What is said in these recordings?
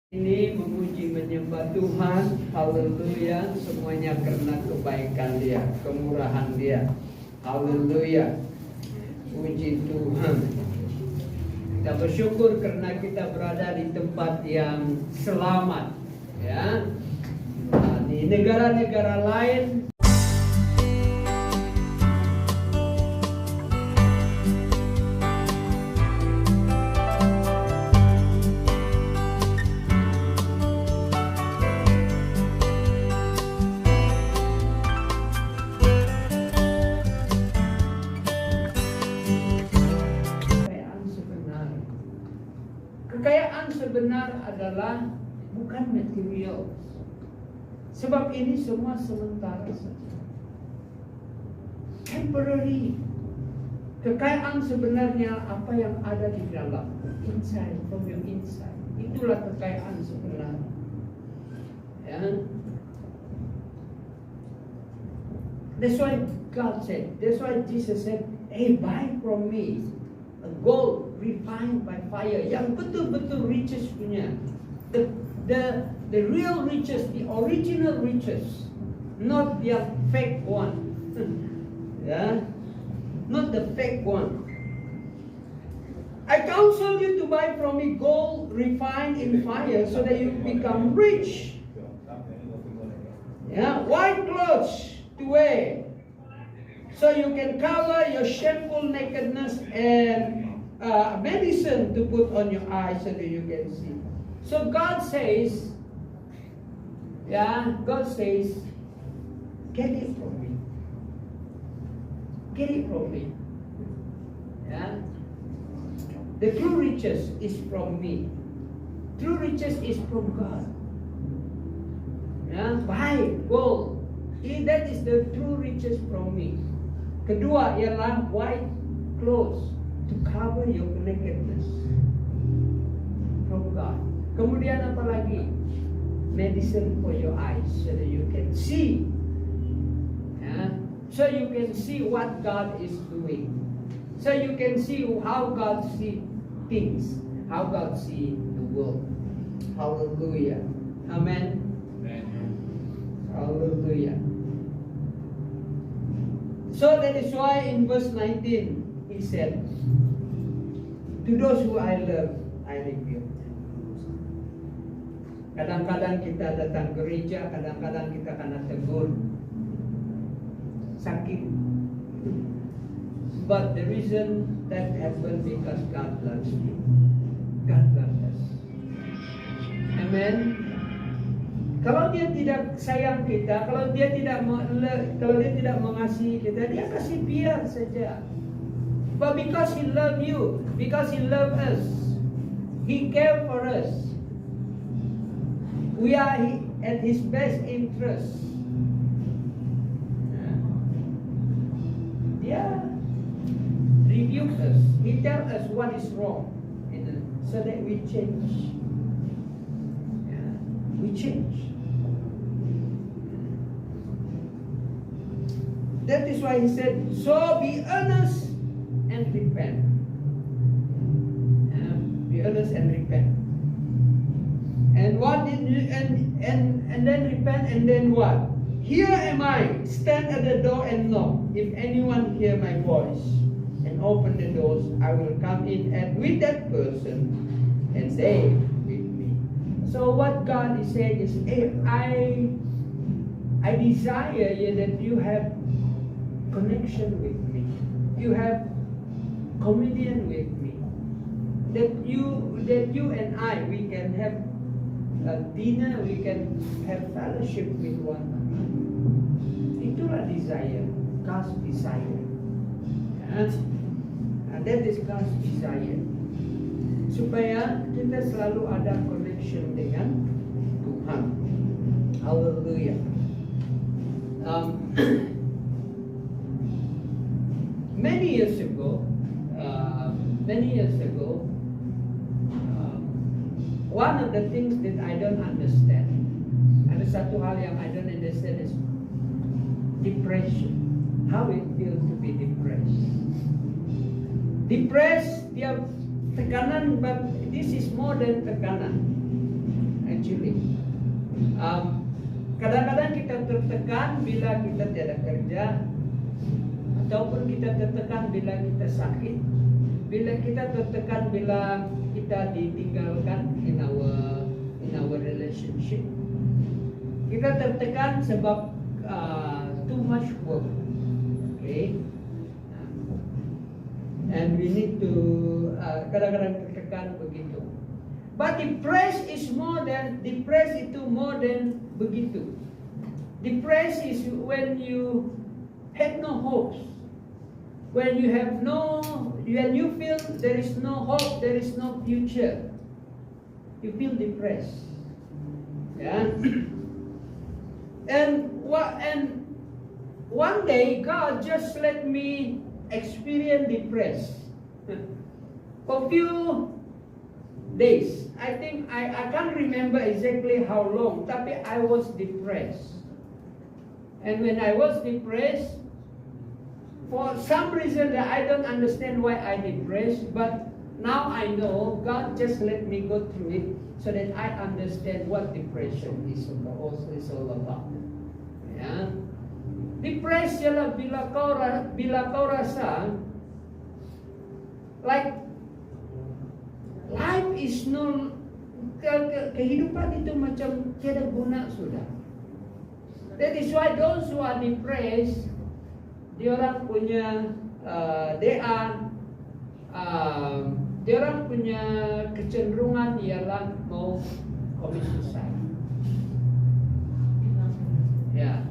Ini memuji menyembah Tuhan, haleluya, semuanya karena kebaikan Dia, kemurahan Dia, haleluya, puji Tuhan. Kita bersyukur karena kita berada di tempat yang selamat, ya. Nah, di negara-negara lain kekayaan sebenar adalah bukan material. Sebab ini semua sementara saja. Temporary. Kekayaan sebenarnya apa yang ada di dalam, inside, from your inside. Itulah kekayaan sebenar. Ya. That's why God said, that's why Jesus said, hey, buy from me a gold refined by fire, yang betul-betul riches punya, the real riches, the original riches, not the fake one. Yeah, not the fake one. I counsel you to buy from me gold refined in fire, so that you become rich. Yeah, white clothes to wear, so you can cover your shameful nakedness, and medicine to put on your eyes so that you can see. So God says, God says, get it from me. Get it from me. Yeah. The true riches is from me. True riches is from God. Yeah. Buy gold. That is the true riches from me. Kedua ialah white clothes to cover your nakedness from God. Kemudian apa lagi? Medicine for your eyes, so that you can see. Yeah? So you can see what God is doing. So you can see how God sees things, how God sees the world. Hallelujah. Amen. Hallelujah. So that is why in verse 19 he said, to those who I love, I rebuke. Kadang-kadang kita datang gereja, kadang-kadang kita kena tegur, sakit. But the reason that happened because God loves you. God loves us. Amen. Kalau Dia tidak sayang kita, kalau Dia tidak mengasihi kita, Dia kasih biar saja. But because He loved you, because He loved us, He cared for us. We are at His best interest. Dia rebuke us. He tells us what is wrong, so that we change. We change. That is why He said, so be earnest and repent. Be earnest and repent. And what did you, and then repent, and then what? Here am I, stand at the door and knock. If anyone hear my voice and open the doors, I will come in and with that person and they with me. So what God is saying is, hey, I desire that you have connection with me. You have communion with me. That you and I, we can have a dinner, we can have fellowship with one another. Itulah desire, God's desire. And that is God's desire. Supaya kita selalu ada connection dengan Tuhan. Hallelujah. Many years ago, one of the things that I don't understand, ada satu hal yang I don't understand is depression. How it feels to be depressed. Depressed, dia tekanan, but this is more than tekanan. Kadang-kadang kita tertekan bila kita tiada kerja, ataupun kita tertekan bila kita sakit, bila kita tertekan bila kita ditinggalkan in our relationship. Kita tertekan sebab too much work, okay? And we need to kadang-kadang tertekan begitu. But depressed is more than begitu. Depressed is when you have no hopes. When you feel there is no hope, there is no future. You feel depressed. Yeah. And one day God just let me experience depressed. For few days. I think I can't remember exactly how long, tapi I was depressed. And when I was depressed, for some reason that I don't understand why I depressed, but now I know God just let me go through it so that I understand what depression is all about. Ya. Depressed ialah bila kau rasa like life is no, kehidupan itu macam tiada guna sudah. That is why those who are depressed, diorang punya diorang punya kecenderungan ialah mau commit suicide. Ya.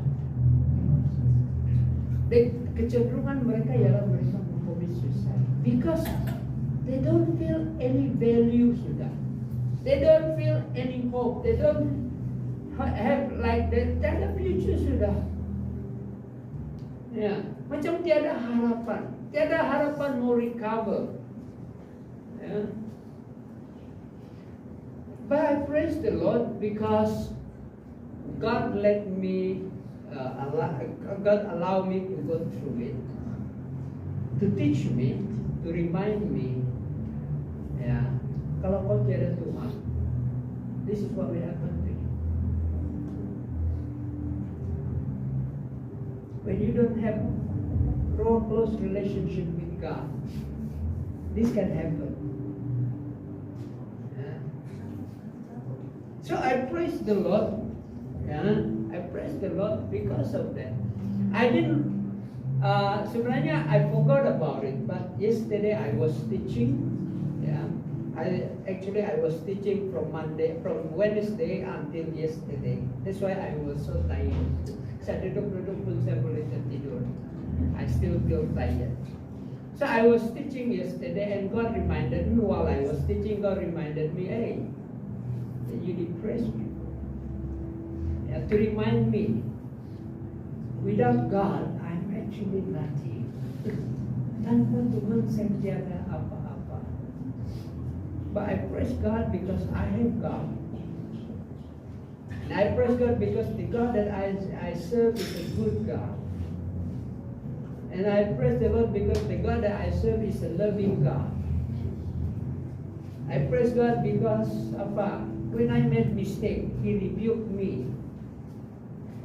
Kecenderungan mereka ialah mereka mau commit suicide because they don't feel any value sudah. They don't feel any hope. They don't have like that. Tiada future sudah. Ya, macam tiada harapan mau recover. Ya. But I praise the Lord because God let me, God allow me to go through it, to teach me, to remind me. Ya, kalau kau tiada Tuhan, this is what will happen to you. When you don't have close relationship with God, this can happen. Yeah. So I praise the Lord. Yeah, I praise the Lord because of that. I didn't. Sebenarnya I forgot about it, but yesterday I was teaching. Yeah, I was teaching from Wednesday until yesterday. That's why I was so tired. Saya duduk pun saya boleh tertidur. I still feel tired. So I was teaching yesterday and God reminded me while I was teaching, God reminded me, hey, you depressed me. Yeah, to remind me, without God, I'm actually nothing. Tanpa Tuhan saya tiada apa-apa. But I praise God because I have God. And I praise God because the God that I serve is a good God. And I praise the Lord because the God that I serve is a loving God. I praise God because when I made mistake, He rebuked me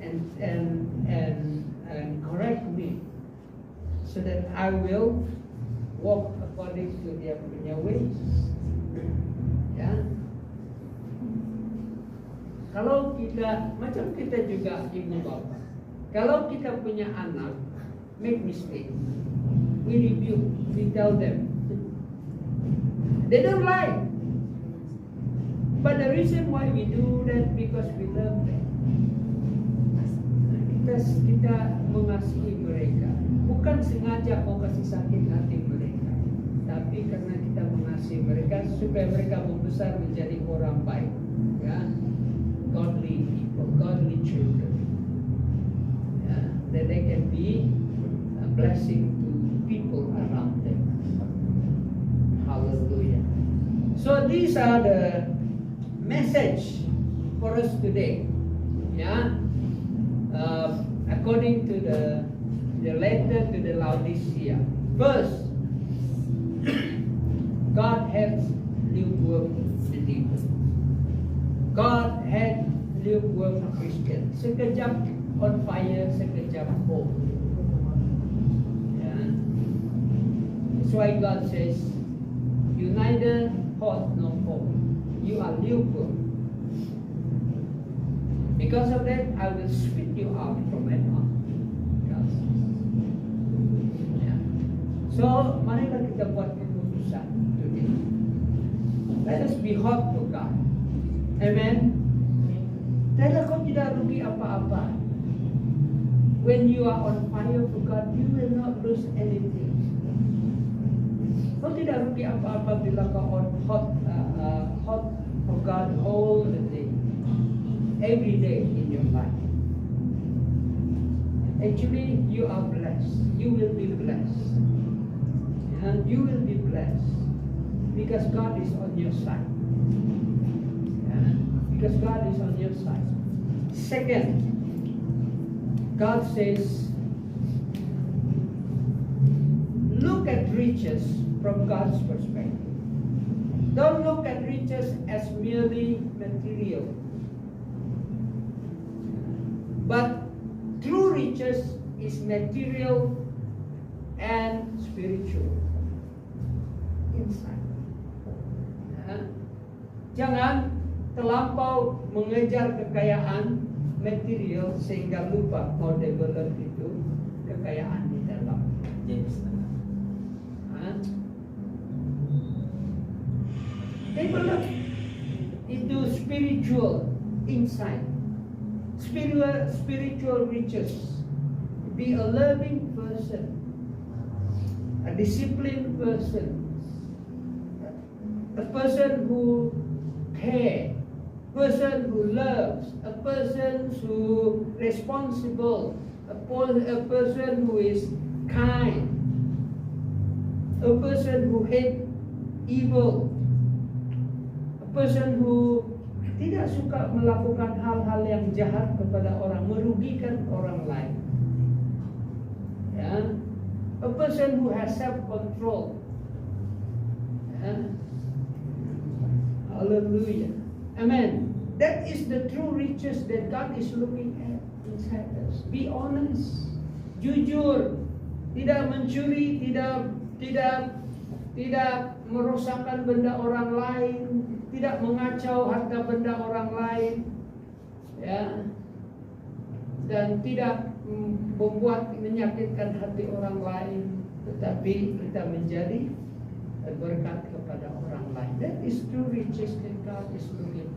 and correct me so that I will walk according to Dia punya ways. Ya. Kalau macam kita juga ibu bapa, kalau kita punya anak make mistake, we rebuke, we tell them. They don't like, but the reason why we do that because we love them. Kita mengasihi mereka, bukan sengaja mau kasih sakit hati mereka, tapi karena kita mengasihi mereka supaya mereka membesar menjadi orang baik, ya. Godly people, godly children, that they can be a blessing to people around them. Hallelujah. So these are the message for us today. Yeah, according to the letter to the Laodicea. First, God has new work believers. God had lukewarm Christian. Sekejap on fire, sekejap cold. Yeah. That's why God says, you neither hot nor cold. You are lukewarm. Because of that, I will spit you out from my mouth. Yeah. So, marilah kita buat keputusan today. Let us be hot for God. Amen. Dahil kau tidak rugi apa-apa. When you are on fire for God, you will not lose anything. Kau tidak rugi apa-apa bila kau on hot for God all the day, every day in your life. Actually, you are blessed. You will be blessed, and you will be blessed because God is on your side. Because God is on your side. Second, God says, look at riches from God's perspective. Don't look at riches as merely material. But true riches is material and spiritual. Inside. Jangan terlampau mengejar kekayaan material sehingga lupa mau develop itu kekayaan di dalam. Develop itu spiritual insight, spiritual riches. Be a loving person, a disciplined person, a person who cares, person who loves, a person who responsible, a person who is kind, a person who hate evil, a person who tidak suka melakukan hal-hal yang jahat kepada orang, merugikan orang lain. Ya, a person who has self-control. Ya. Hallelujah. Amen. That is the true riches that God is looking at inside us. Be honest, jujur, tidak mencuri, tidak merosakkan benda orang lain, tidak mengacau harta benda orang lain, ya, dan tidak membuat menyakitkan hati orang lain, tetapi kita menjadi berkat kepada orang lain. That is true riches that God is looking